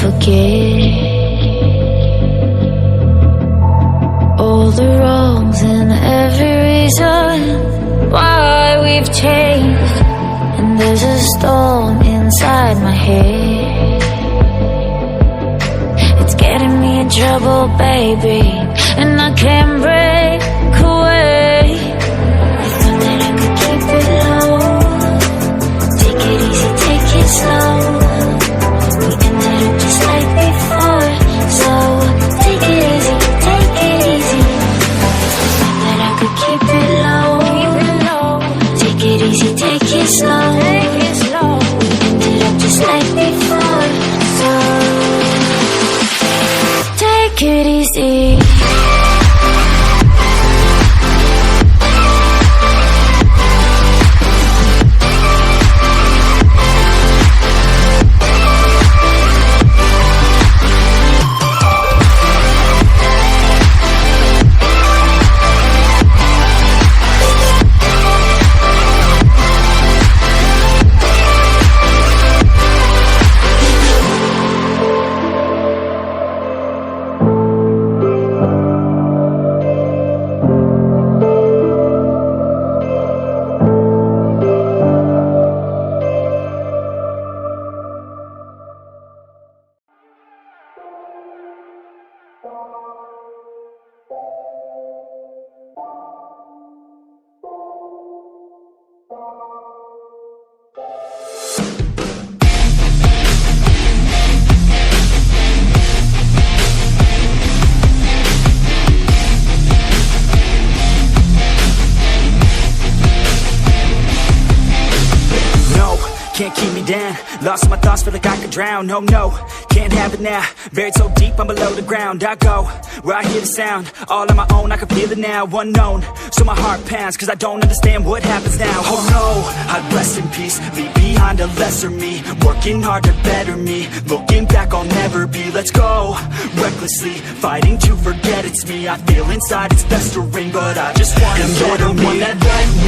forget all the wrongs and every reason why we've changed. And there's a storm inside my head, it's getting me in trouble, baby, and I can't break away. I thought that I could keep it low, take it easy, take it slow. We ended up just like before, so take it easy, take it easy. I thought that I could keep it low, take it easy, take it slow. We ended up just like before, so take it easy. Can't keep me down, lost in my thoughts, feel like I could drown. No, no, can't have it now, buried so deep I'm below the ground. I go where I hear the sound, all on my own, I can feel it now. Unknown, so my heart pounds, cause I don't understand what happens now. Oh no, I'd rest in peace, leave behind a lesser me, working hard to better me, looking back I'll never be. Let's go, recklessly, fighting to forget it's me. I feel inside it's festering, but I just want to better me. That right